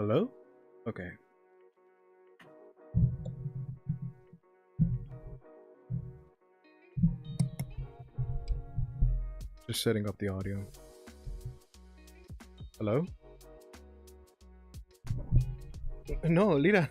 Hello? Okay. Just setting up the audio. Hello? No, Lita.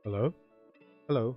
Hello? Hello?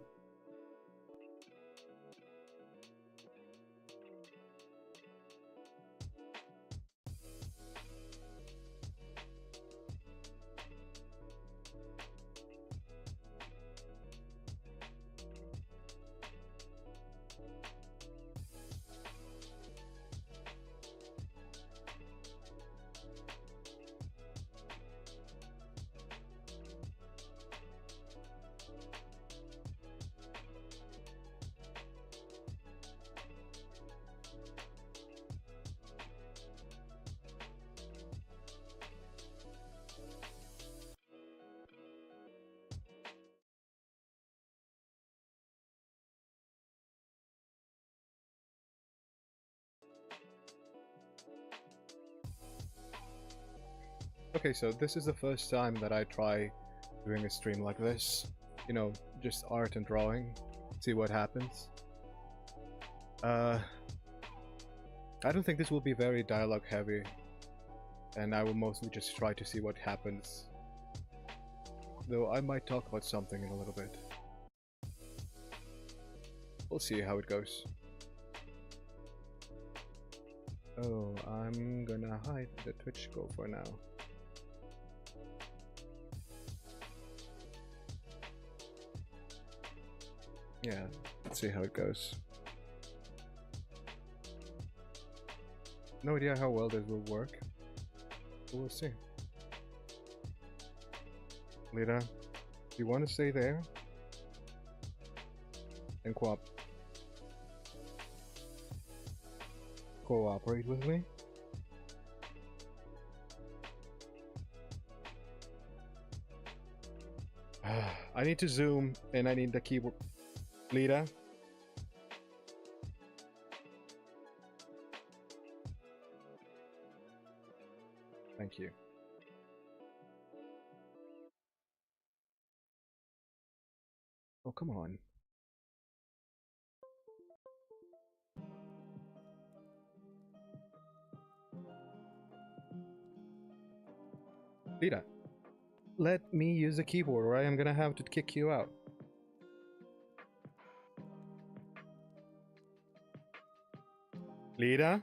Okay, so this is the first time that I try doing a stream like this. You know, just art and drawing. See what happens. Uh, I don't think this will be very dialogue heavy. And I will mostly just try to see what happens. Though I might talk about something in a little bit. We'll see how it goes. Oh, I'm gonna hide the Twitch go for now. Yeah, let's see how it goes. No idea how well this will work, but we'll see. Lita, do you want to stay there? And cooperate with me? I need to zoom and I need the keyboard. Lita? Thank you. Oh, come on. Lita, let me use the keyboard or I am gonna have to kick you out. Lita?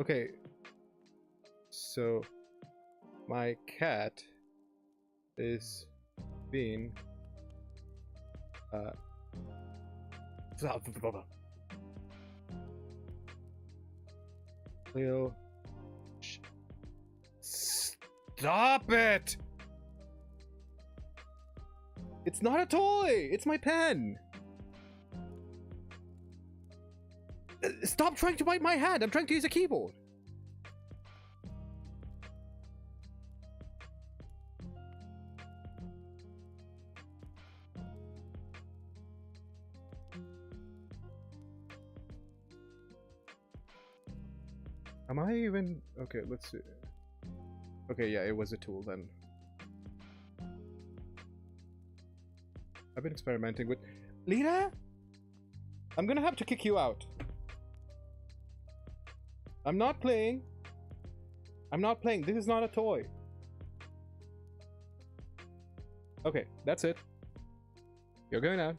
Okay. So, my cat is being Leo, stop it! It's not a toy! It's my pen! Stop trying to bite my hand! I'm trying to use a keyboard! Am I even... Okay, let's see. Okay, yeah, it was a tool then. I've been experimenting with... Lita? I'm gonna have to kick you out. I'm not playing. I'm not playing. This is not a toy. Okay, that's it. You're going out.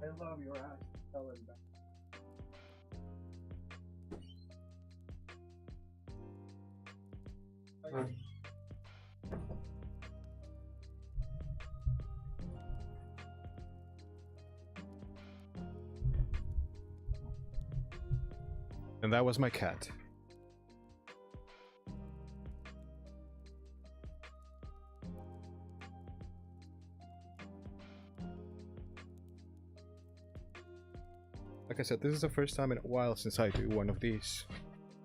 I love your ass. Tell him that. And that was my cat. Like I said, this is the first time in a while since I do one of these.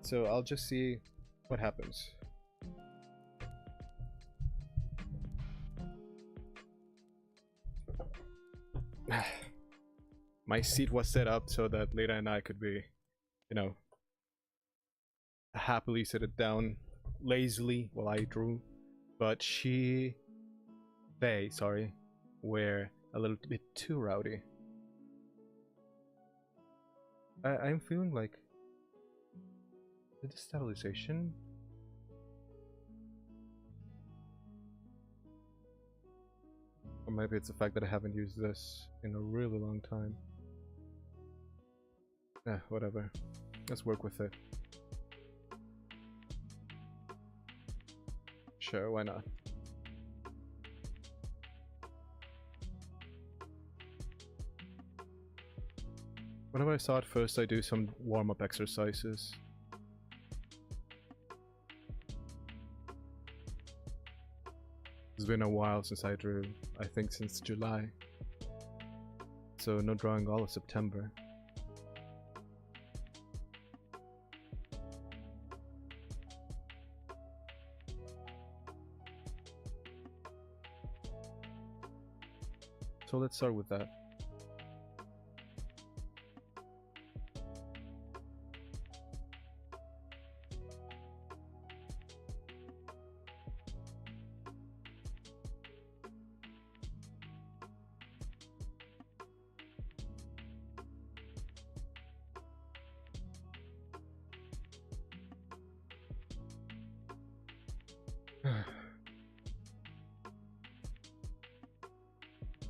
So I'll just see what happens. My seat was set up so that Leda and I could be, you know, happily sit it down lazily while I drew, but they were a little bit too rowdy. I'm feeling like the destabilization. Or maybe it's the fact that I haven't used this in a really long time. Whatever. Let's work with it. Sure, why not? Whenever I start, first I do some warm-up exercises. It's been a while since I drew, I think since July. So no drawing all of September. So let's start with that.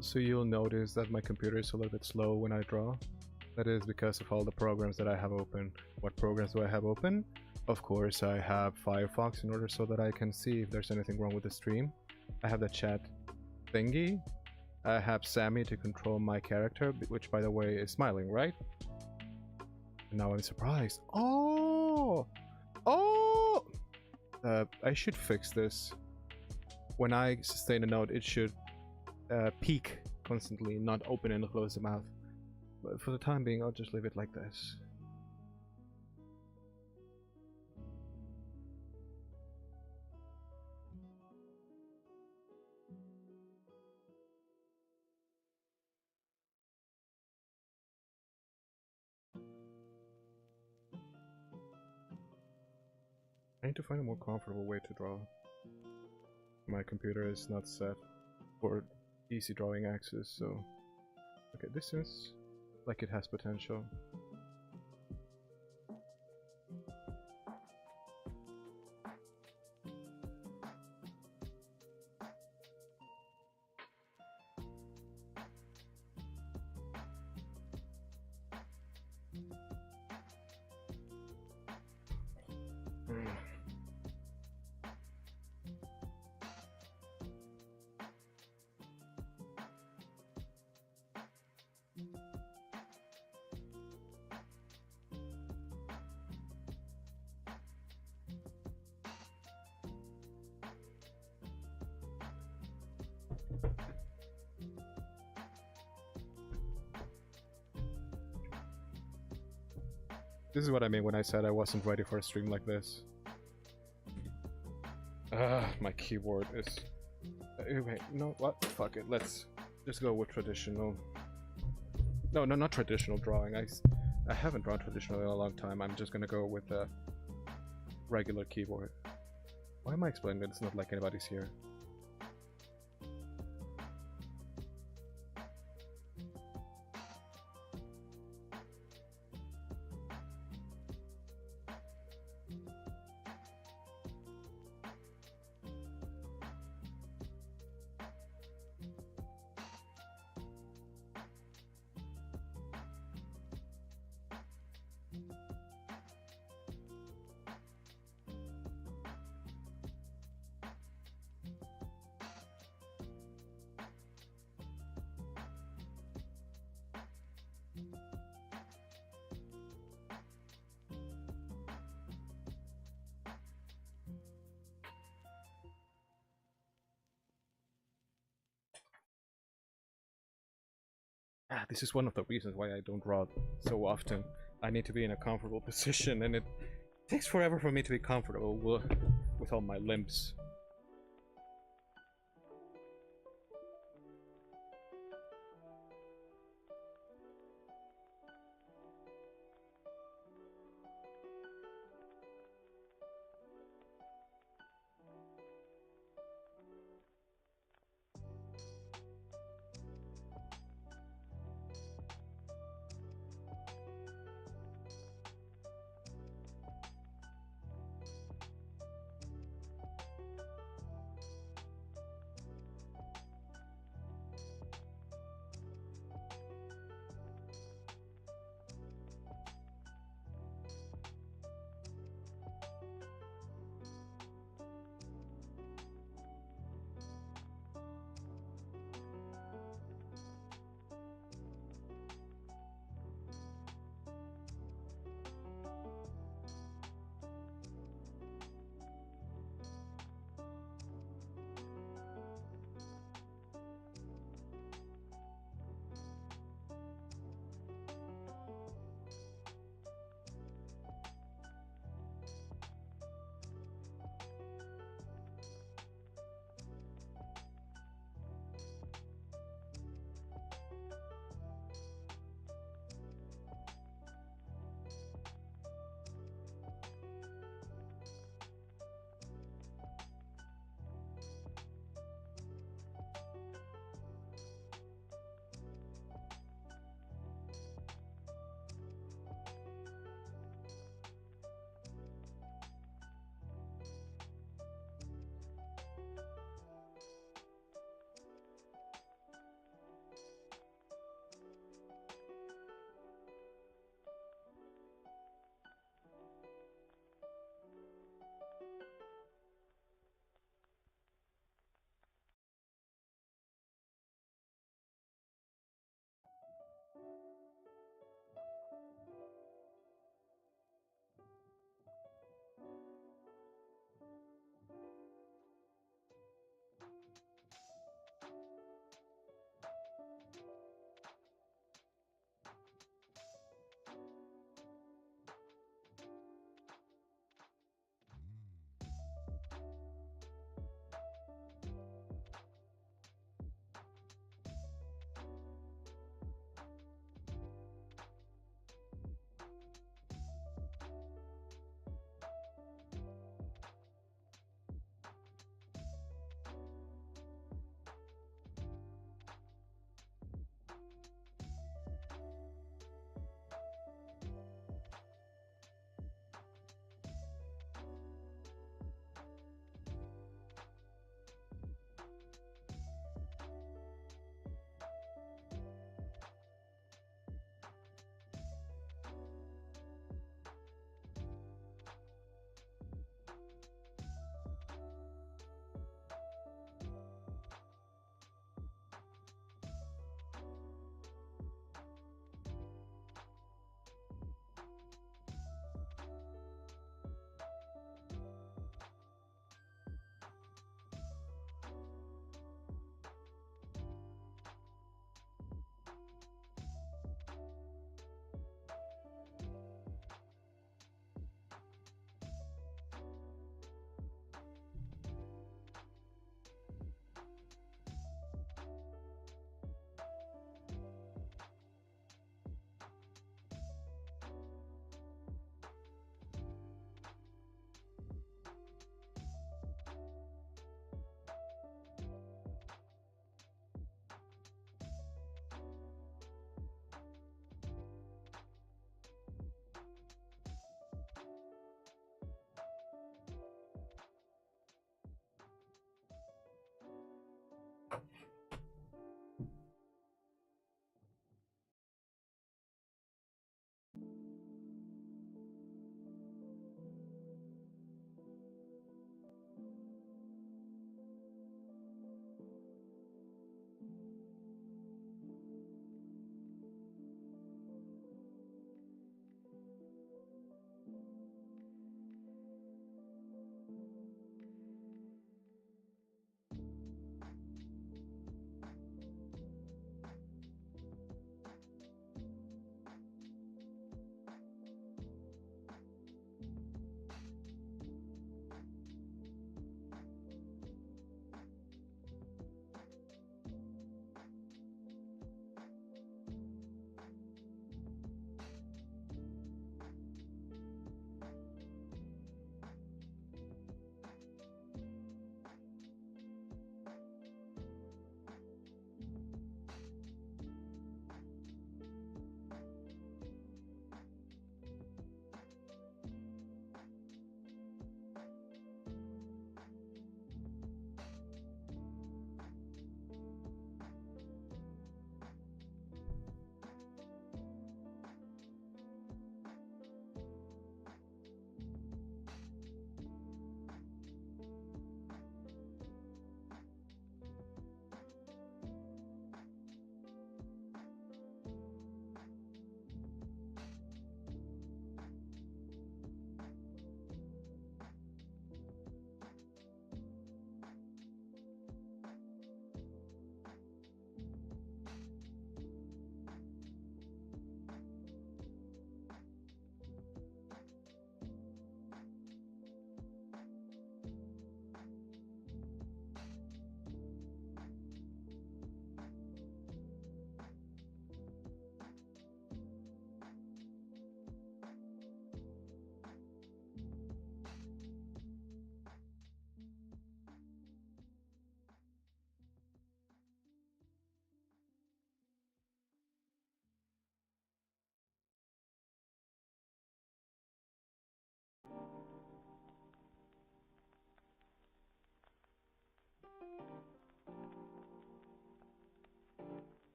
So you'll notice that my computer is a little bit slow when I draw. That is because of all the programs that I have open. What programs do I have open? Of course, I have Firefox in order so that I can see if there's anything wrong with the stream. I have the chat thingy. I have Sammy to control my character, which by the way is smiling, right? And now I'm surprised. Oh! Oh! I should fix this. When I sustain a note, it should peak constantly, not open and close the mouth. But for the time being, I'll just leave it like this. I need to find a more comfortable way to draw. My computer is not set for easy drawing access, so okay, this seems like it has potential. This is what I mean when I said I wasn't ready for a stream like this. My keyboard is... wait, no, what? Fuck it, let's just go with traditional... No, not traditional drawing. I haven't drawn traditional in a long time. I'm just gonna go with a regular keyboard. Why am I explaining that it's not like anybody's here? This is one of the reasons why I don't draw so often. I need to be in a comfortable position, and it takes forever for me to be comfortable with all my limbs.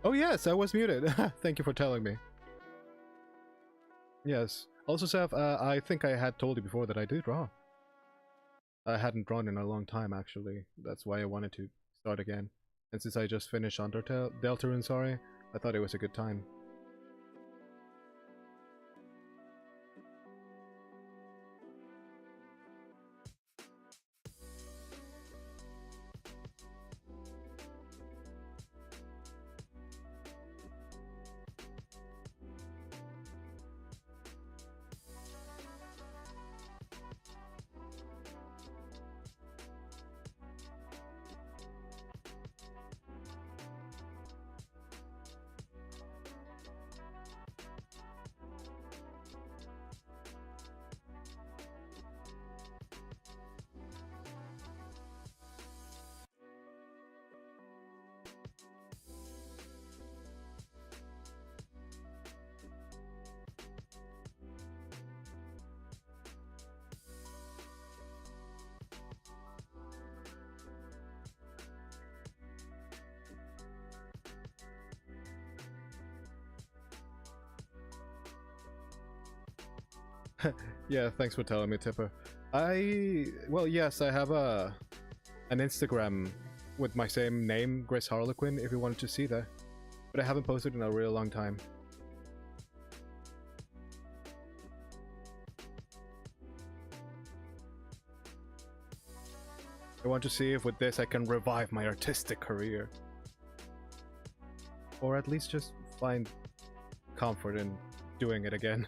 Oh yes, I was muted. Thank you for telling me. Yes. Also, Seth, I think I had told you before that I did draw. I hadn't drawn in a long time, actually. That's why I wanted to start again. And since I just finished Undertale, Deltarune, sorry, I thought it was a good time. Yeah, thanks for telling me, Tipper. Well, yes, I have an Instagram with my same name, Gris Harlequin, if you wanted to see that. But I haven't posted in a real long time. I want to see if with this I can revive my artistic career. Or at least just find comfort in doing it again.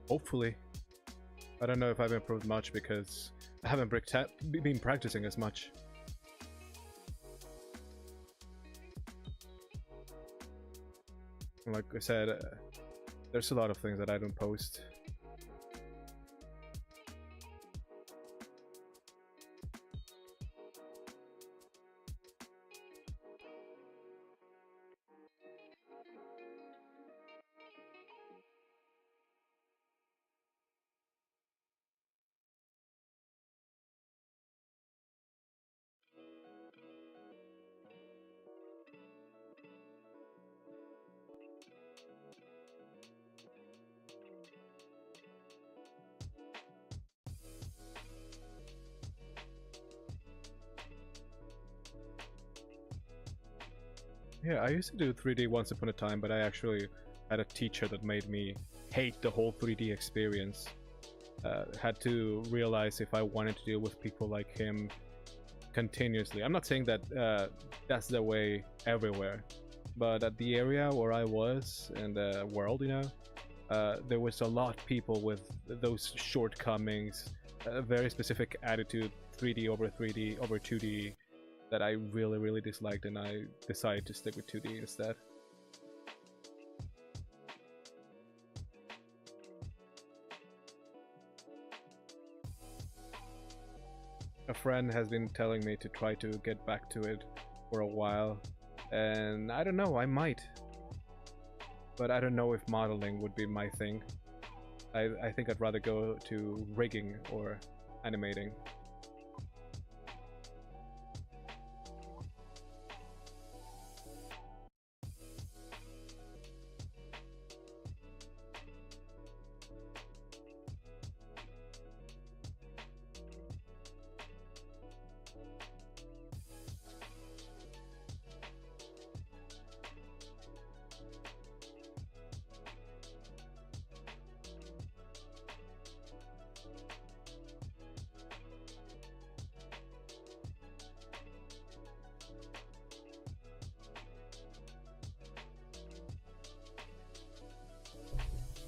Hopefully. I don't know if I've improved much because I haven't been practicing as much. Like I said, there's a lot of things that I don't post. Yeah, I used to do 3D once upon a time, but I actually had a teacher that made me hate the whole 3D experience. Had to realize if I wanted to deal with people like him continuously. I'm not saying that that's the way everywhere, but at the area where I was in the world, you know, there was a lot of people with those shortcomings, a very specific attitude, 3D over 3D over 2D, that I really, really disliked, and I decided to stick with 2D instead. A friend has been telling me to try to get back to it for a while, and I don't know, I might. But I don't know if modeling would be my thing. I think I'd rather go to rigging or animating.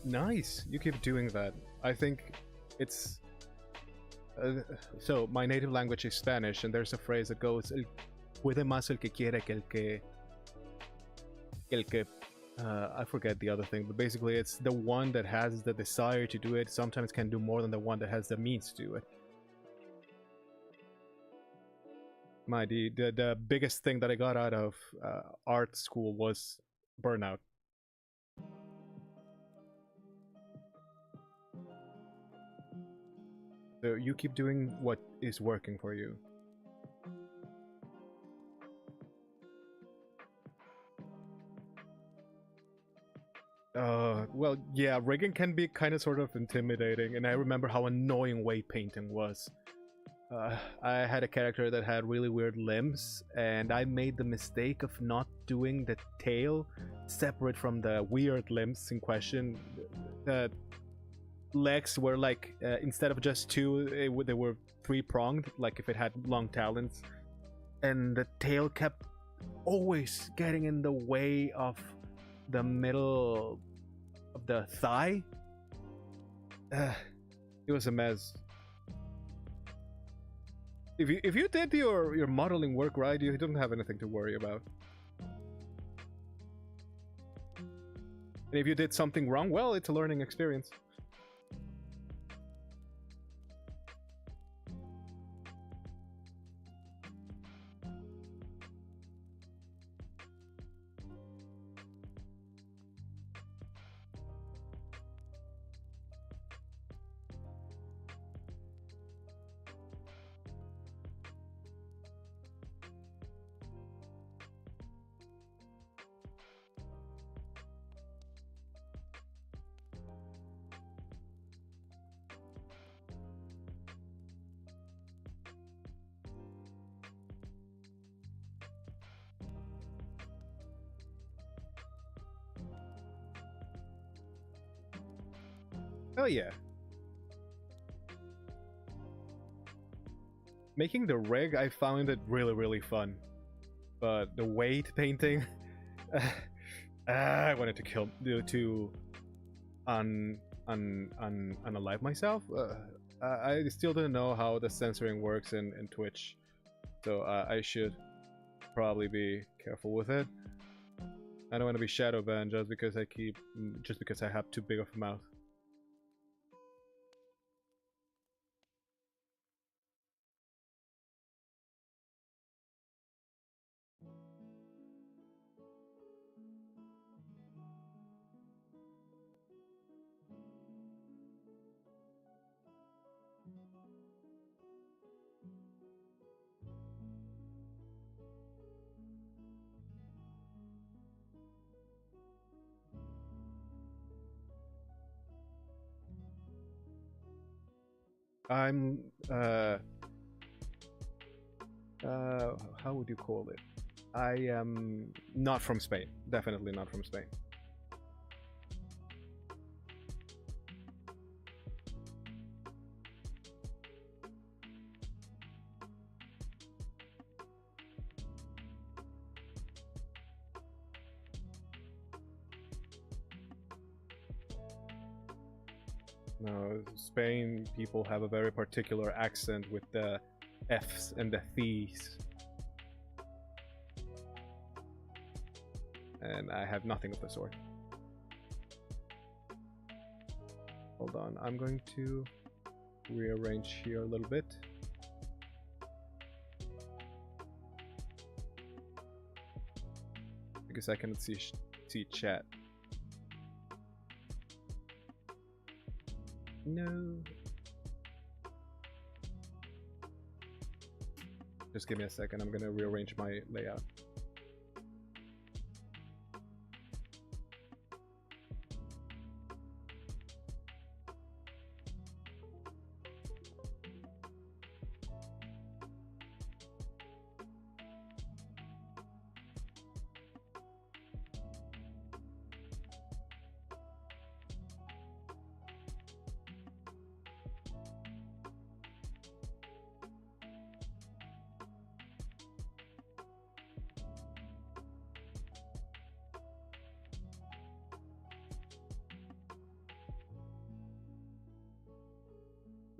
Nice. You keep doing that. I think it's so my native language is Spanish, and there's a phrase that goes puede más el que quiere que el que I forget the other thing, but basically it's the one that has the desire to do it sometimes can do more than the one that has the means to do it. The biggest thing that I got out of art school was burnout. So you keep doing what is working for you. Well, yeah, rigging can be kind of sort of intimidating, and I remember how annoying weight painting was. I had a character that had really weird limbs, and I made the mistake of not doing the tail separate from the weird limbs in question. The legs were like, instead of just two, they were three-pronged, like if it had long talons. And the tail kept always getting in the way of the middle of the thigh. It was a mess. If you did your modeling work right, you don't have anything to worry about. And if you did something wrong, well, it's a learning experience. Oh yeah. Making the rig, I found it really fun. But the weight painting, I wanted to kill to unalive myself. I still don't know how the censoring works in Twitch, so I should probably be careful with it. I don't want to be shadow banned just because I have too big of a mouth. I'm how would you call it? I am not from Spain. Definitely not from Spain. No, Spain people have a very particular accent with the F's and the Th's. And I have nothing of the sort. Hold on, I'm going to rearrange here a little bit. Because I cannot see chat. No. Just give me a second, I'm gonna rearrange my layout.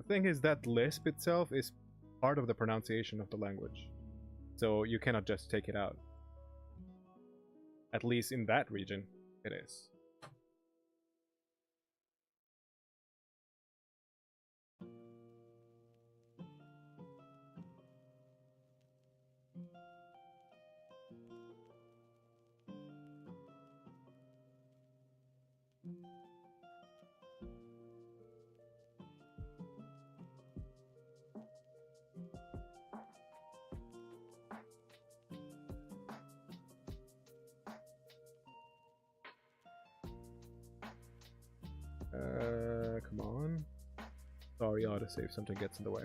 thing is that lisp itself is part of the pronunciation of the language, so you cannot just take it out. At least in that region, it is. Come on. Sorry, autosave, something gets in the way.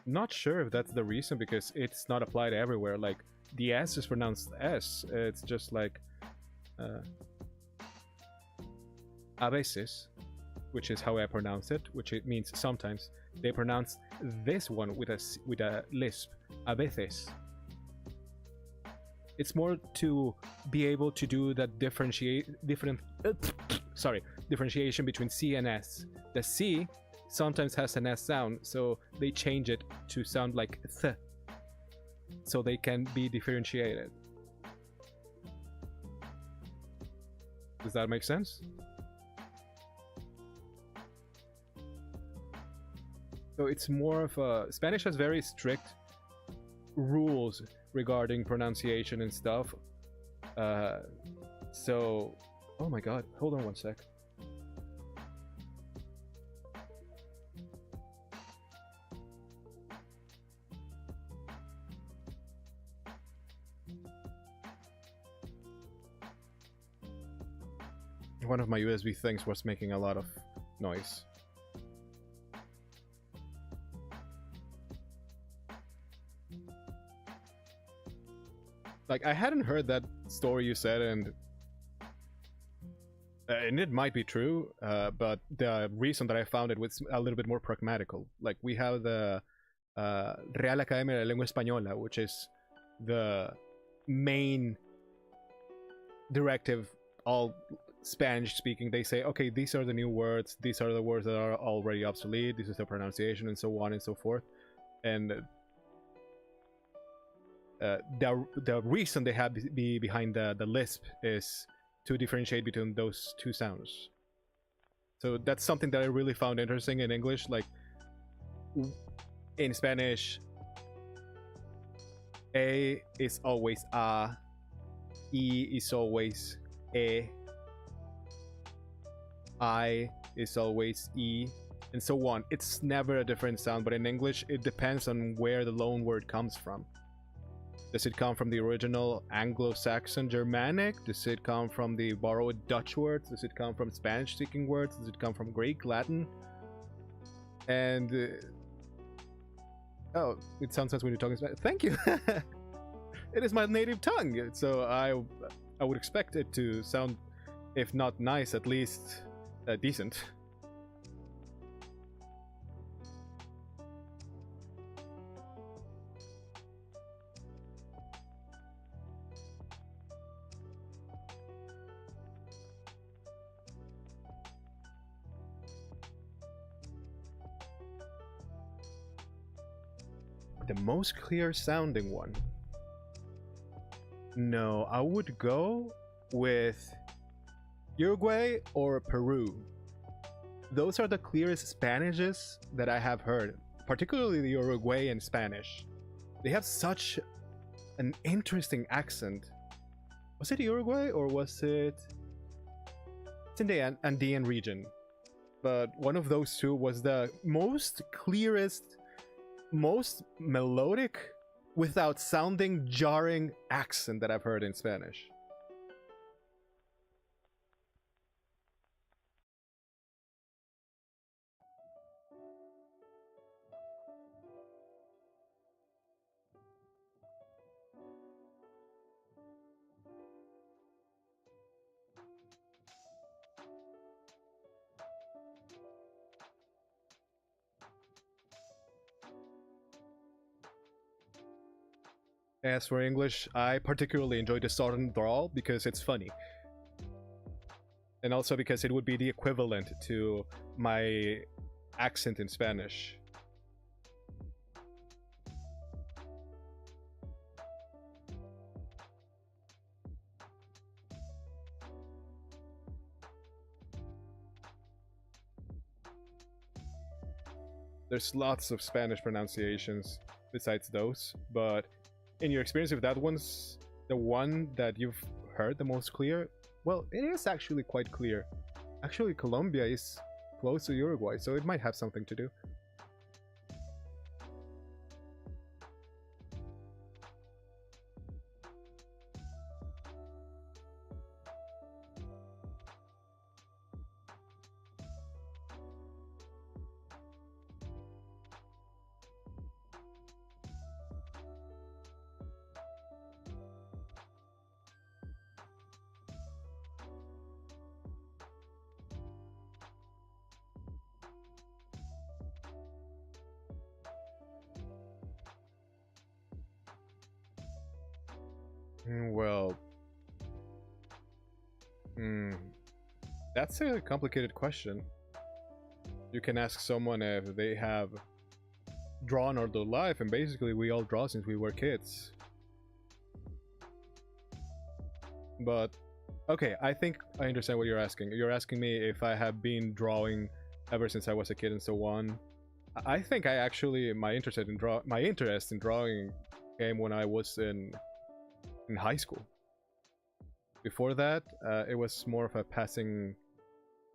Not sure if that's the reason, because it's not applied everywhere. Like, the S is pronounced S. It's just like a veces, which is how I pronounce it, which it means sometimes. They pronounce this one with a lisp, a veces. It's more to be able to do that differentiation between C and S. The C sometimes has an S sound, so they change it to sound like th, so they can be differentiated. Does that make sense? So it's more of a... Spanish has very strict rules regarding pronunciation and stuff. So... Oh my god, hold on one sec. One of my USB things was making a lot of noise. Like, I hadn't heard that story you said, and it might be true, but the reason that I found it was a little bit more pragmatical. Like, we have the Real Academia de la Lengua Española, which is the main directive, all Spanish speaking. They say, okay, these are the new words, these are the words that are already obsolete, this is the pronunciation, and so on and so forth. And the reason they have behind the lisp is to differentiate between those two sounds. So that's something that I really found interesting in English. Like, in Spanish, A is always A, E is always E, I is always E, and so on. It's never a different sound, but in English, it depends on where the loan word comes from. Does it come from the original Anglo-Saxon Germanic? Does it come from the borrowed Dutch words? Does it come from Spanish-speaking words? Does it come from Greek, Latin? And oh, it sounds nice when you're talking Spanish. Thank you. It is my native tongue, so I would expect it to sound, if not nice, at least decent. The most clear sounding one? No, I would go with Uruguay or Peru. Those are the clearest Spanishes that I have heard, particularly the Uruguayan Spanish. They have such an interesting accent. Was it Uruguay or was it... It's in the Andean region. But one of those two was the most clearest, most melodic, without sounding jarring accent that I've heard in Spanish. As for English, I particularly enjoy the Southern drawl because it's funny. And also because it would be the equivalent to my accent in Spanish. There's lots of Spanish pronunciations besides those, but in your experience with that one's the one that you've heard the most clear? Well, it is actually quite clear. Actually, Colombia is close to Uruguay, so it might have something to do. Well, that's a complicated question. You can ask someone if they have drawn all their life, and basically we all draw since we were kids. But, okay, I think I understand what you're asking. You're asking me if I have been drawing ever since I was a kid and so on. I think I actually, my interest in drawing came when I was in high school. Before that, it was more of a passing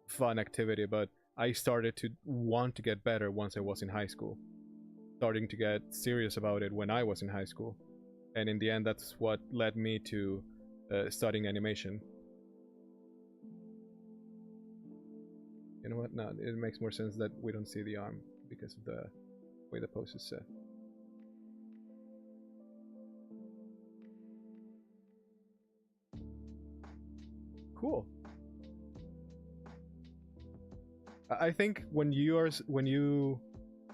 fun activity, but I started to want to get better once I was in high school. Starting to get serious about it when I was in high school. And in the end, that's what led me to studying animation. You know what? No, it makes more sense that we don't see the arm because of the way the pose is set. Cool. I think when you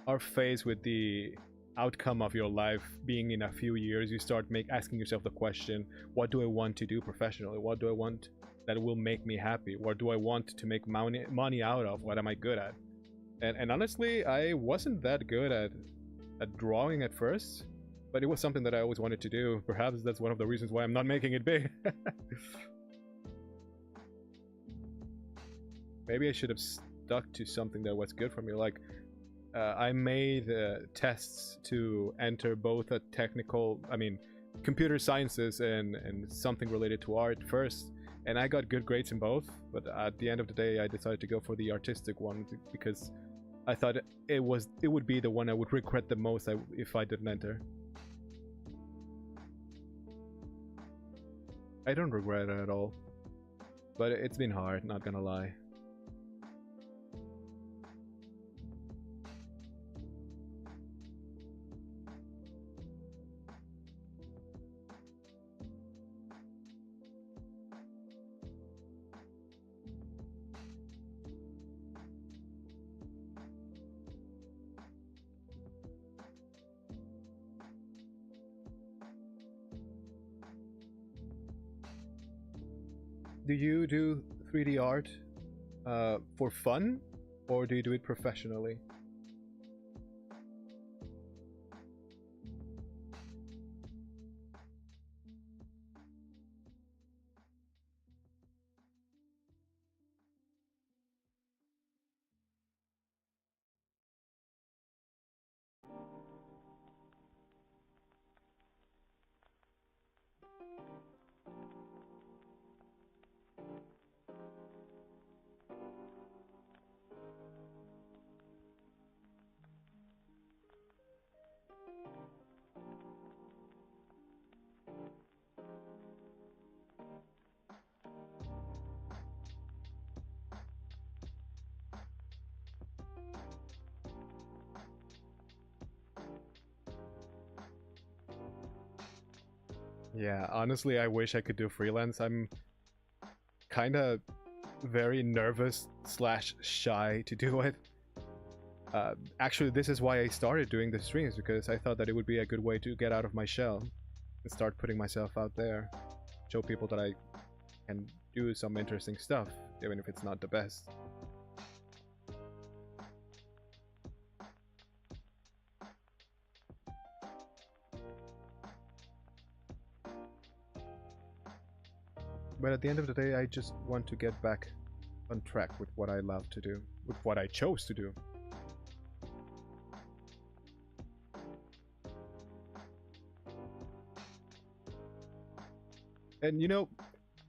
are faced with the outcome of your life being in a few years, you start asking yourself the question, what do I want to do professionally? What do I want that will make me happy? What do I want to make money out of? What am I good at? And honestly, I wasn't that good at drawing at first, but it was something that I always wanted to do. Perhaps that's one of the reasons why I'm not making it big. Maybe I should have stuck to something that was good for me. Like, I made tests to enter both a computer sciences and something related to art first, and I got good grades in both. But at the end of the day, I decided to go for the artistic one because I thought it would be the one I would regret the most if I didn't enter. I don't regret it at all, but it's been hard, not gonna lie. Do you do 3D art for fun, or do you do it professionally? Yeah, honestly, I wish I could do freelance. I'm kind of very nervous slash shy to do it. Actually, this is why I started doing the streams, because I thought that it would be a good way to get out of my shell. and start putting myself out there. Show people that I can do some interesting stuff, even if it's not the best. But at the end of the day, I just want to get back on track with what I love to do, with what I chose to do. And you know,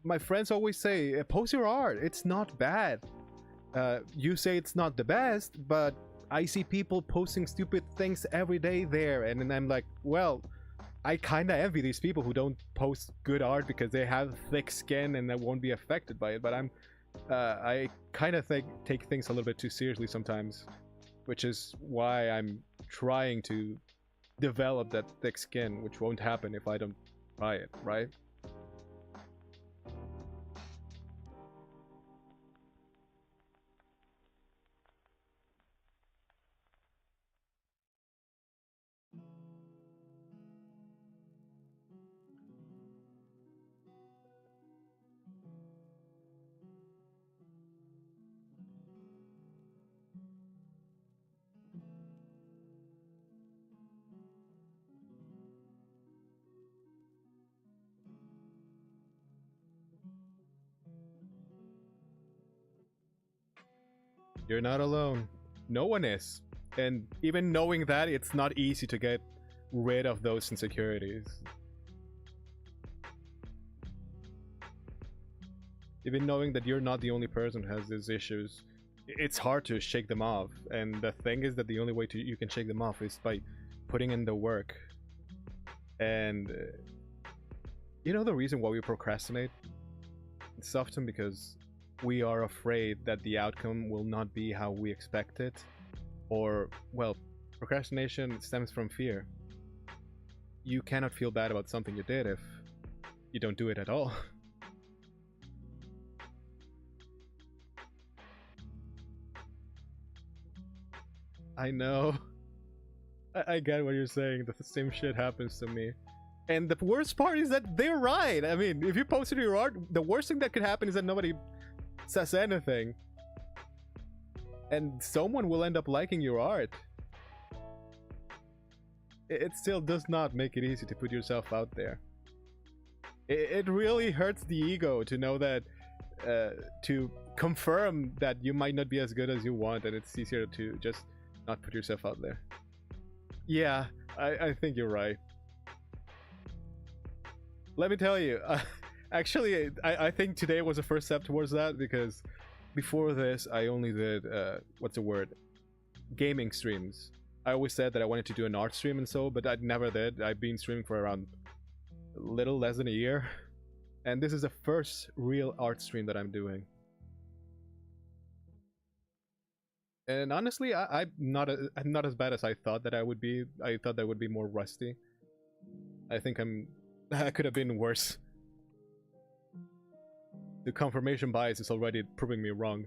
my friends always say, post your art, it's not bad. You say it's not the best, but I see people posting stupid things every day there, and then I'm like, well, I kinda envy these people who don't post good art because they have thick skin and they won't be affected by it, but I kinda take things a little bit too seriously sometimes, which is why I'm trying to develop that thick skin, which won't happen if I don't try it, right? You're not alone. No one is. And even knowing that, it's not easy to get rid of those insecurities. Even knowing that you're not the only person who has these issues, it's hard to shake them off. And the thing is that the only way you can shake them off is by putting in the work. And you know the reason why we procrastinate? It's often because we are afraid that the outcome will not be how we expect it. Or, well, procrastination stems from fear. You cannot feel bad about something you did if you don't do it at all. I know. I get what you're saying. The same shit happens to me. And the worst part is that they're right. I mean, if you posted your art, the worst thing that could happen is that nobody says anything. And someone will end up liking your art. It still does not make it easy to put yourself out there. It really hurts the ego to know that, to confirm that you might not be as good as you want, and it's easier to just not put yourself out there. Yeah, I think you're right. Let me tell you, actually, I think today was the first step towards that, because before this, I only did, what's the word? Gaming streams. I always said that I wanted to do an art stream and so, but I never did. I've been streaming for around a little less than a year. And this is the first real art stream that I'm doing. And honestly, I'm not as bad as I thought that I would be. I thought that would be more rusty. I think I could have been worse. The confirmation bias is already proving me wrong.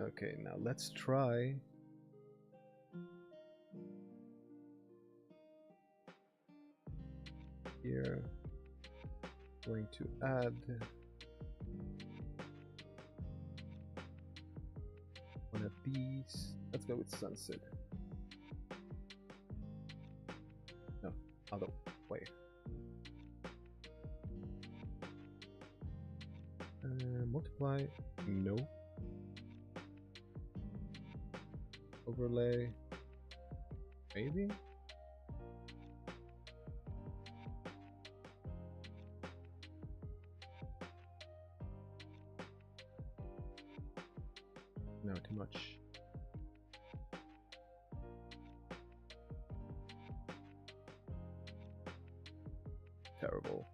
Okay, now let's try. Here, going to add one of these. Let's go with sunset. No, other way. Multiply. No. Overlay. Maybe. No, too much. Terrible.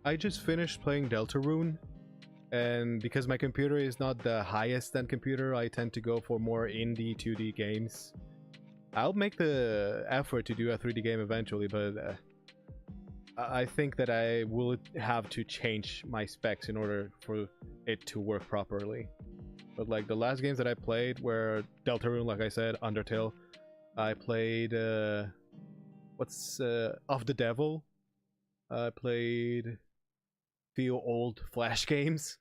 I just finished playing Deltarune, and because my computer is not the highest end computer, I tend to go for more indie 2D games. I'll make the effort to do a 3D game eventually, but I think that I will have to change my specs in order for it to work properly. But like the last games that I played were Deltarune, like I said, Undertale. I played Of the Devil. I played few old Flash games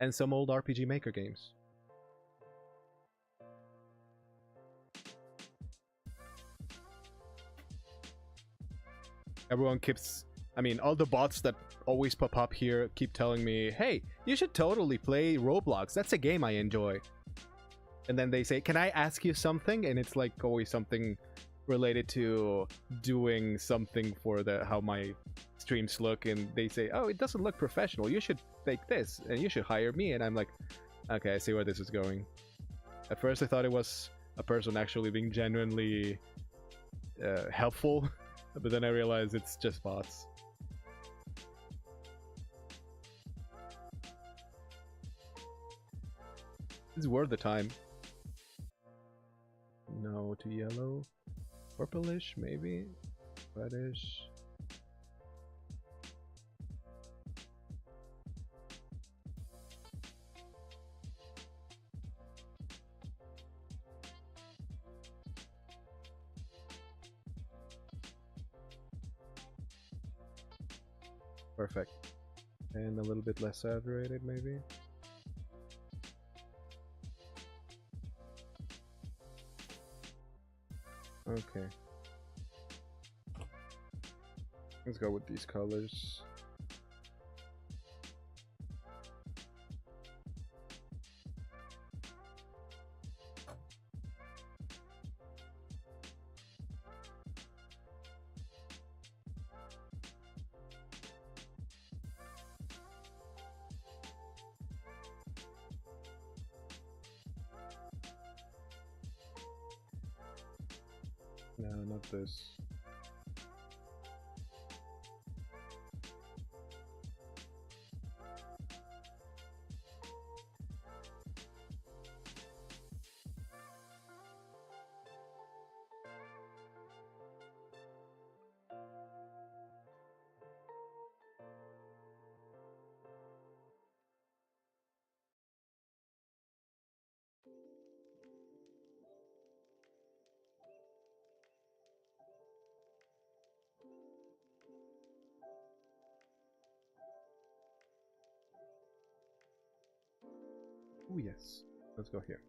and some old RPG Maker games. Everyone keeps, I mean, all the bots that always pop up here keep telling me, hey, you should totally play Roblox. That's a game I enjoy. And then they say, can I ask you something? And it's like always something related to doing something for how my streams look. And they say, oh, it doesn't look professional. You should take this and you should hire me. And I'm like, okay, I see where this is going. At first I thought it was a person actually being genuinely helpful. But then I realized it's just bots. It's worth the time. No to yellow. Purplish, maybe? Reddish. Perfect. And a little bit less saturated, maybe? Okay. Let's go with these colors. No, not this. Oh yes, let's go here.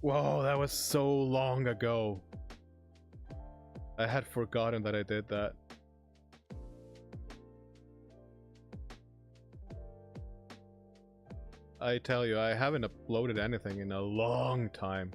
Whoa, that was so long ago. I had forgotten that I did that. I tell you, I haven't uploaded anything in a long time.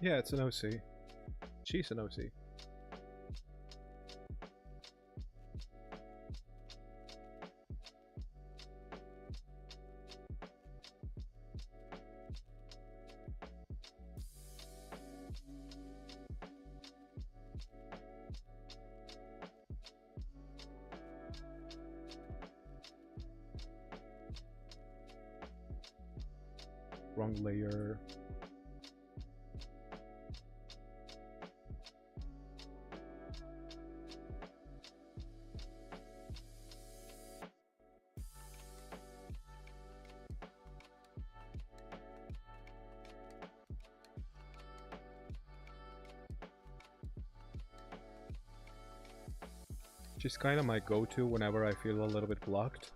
Yeah, it's an OC. She's an OC. Wrong layer. She's kind of my go-to whenever I feel a little bit blocked.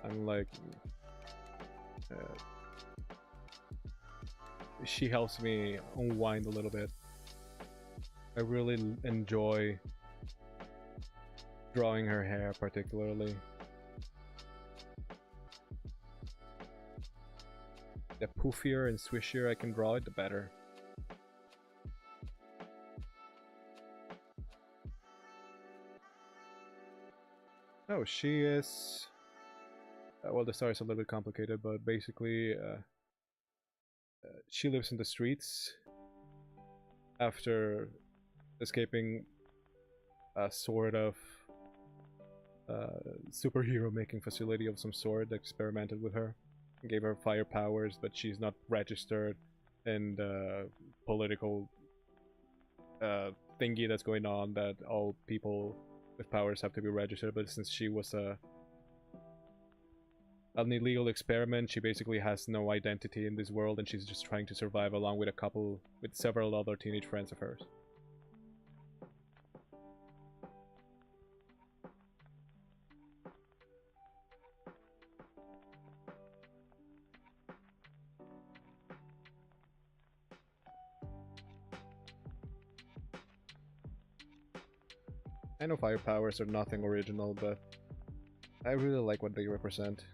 I'm like... she helps me unwind a little bit. I really enjoy drawing her hair particularly. The poofier and swishier I can draw it, the better. Oh, she is... well, the story is a little bit complicated, but basically she lives in the streets after escaping a sort of superhero making facility of some sort that experimented with her and gave her fire powers, but she's not registered in the political thingy that's going on that all people with powers have to be registered. But since she was an illegal experiment, she basically has no identity in this world, and she's just trying to survive along with several other teenage friends of hers. I know fire powers are nothing original, but I really like what they represent.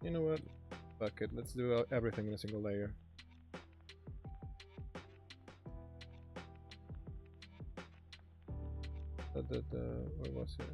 You know what? Fuck it, let's do everything in a single layer. Where was it?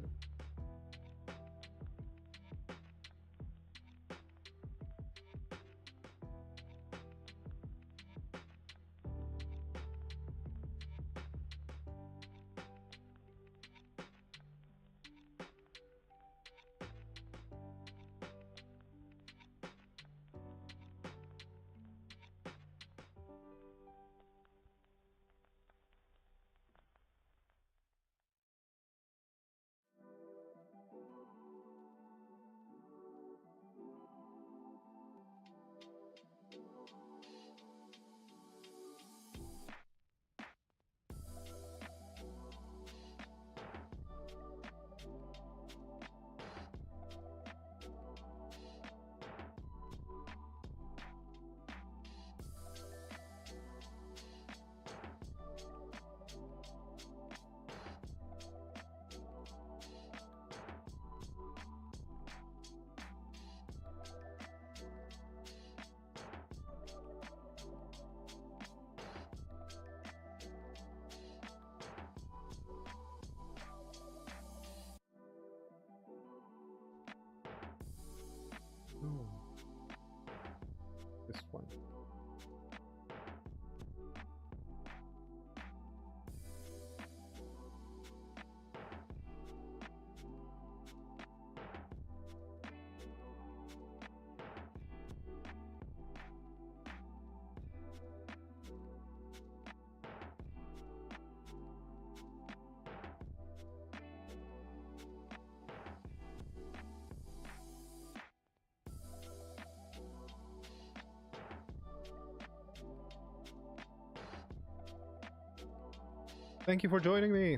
Thank you for joining me.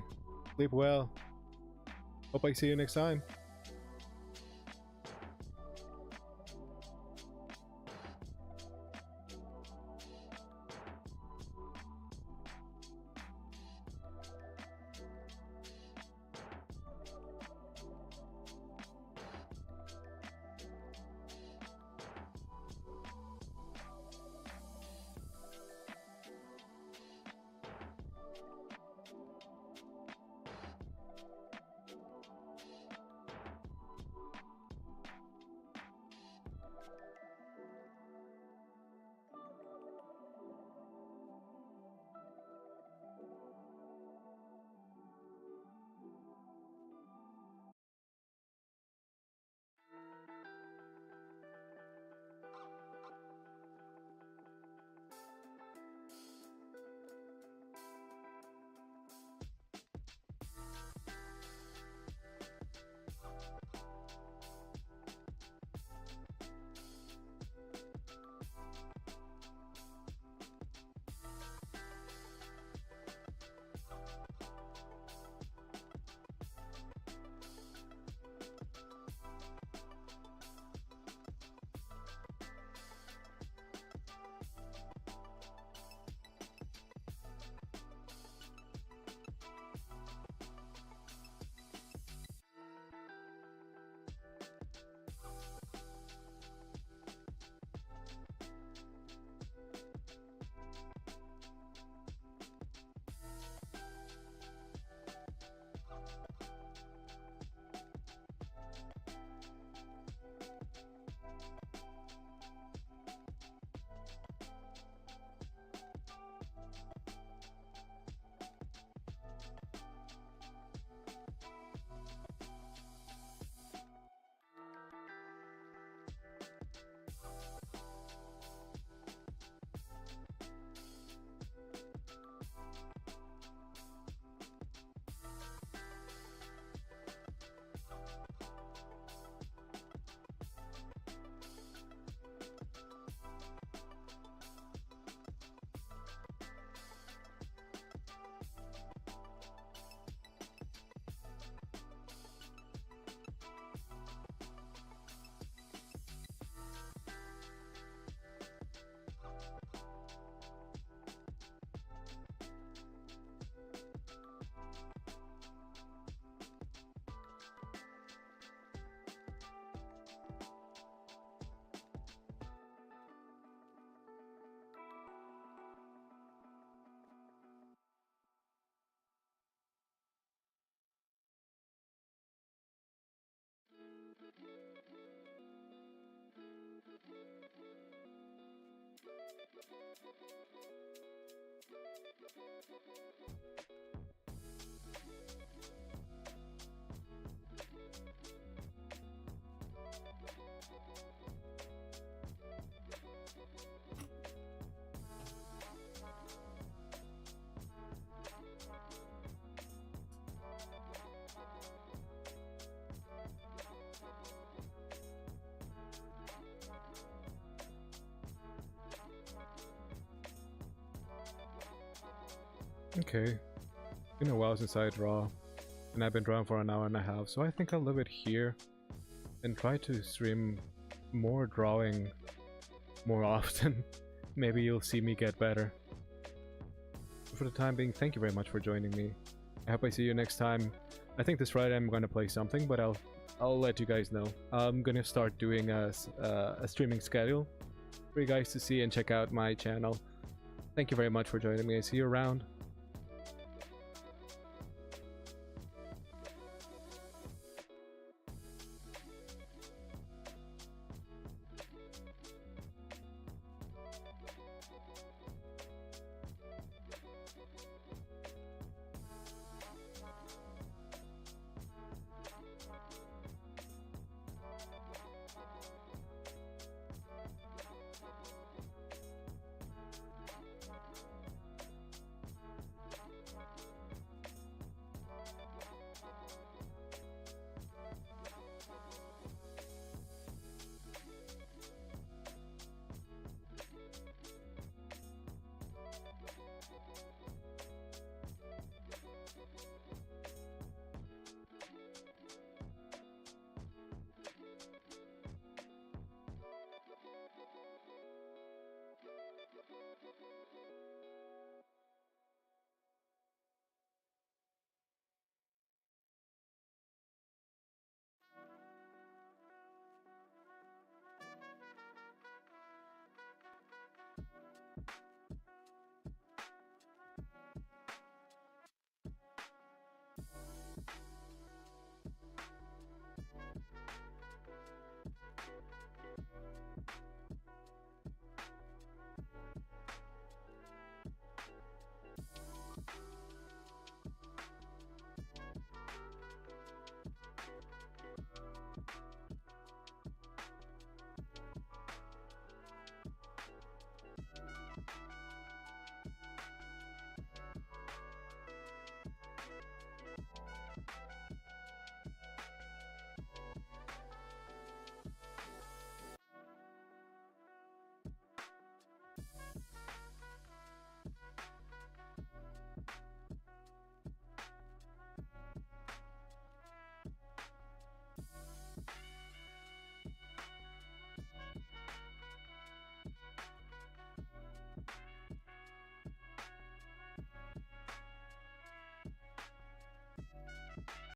Sleep well. Hope I see you next time. Okay, been a while since I draw, and I've been drawing for an hour and a half, so I think I'll leave it here and try to stream more drawing more often. Maybe you'll see me get better. For the time being, thank you very much for joining me. I hope I see you next time. I think this Friday I'm gonna play something, but I'll let you guys know. I'm gonna start doing a streaming schedule for you guys to see and check out my channel. Thank you very much for joining me. I see you around.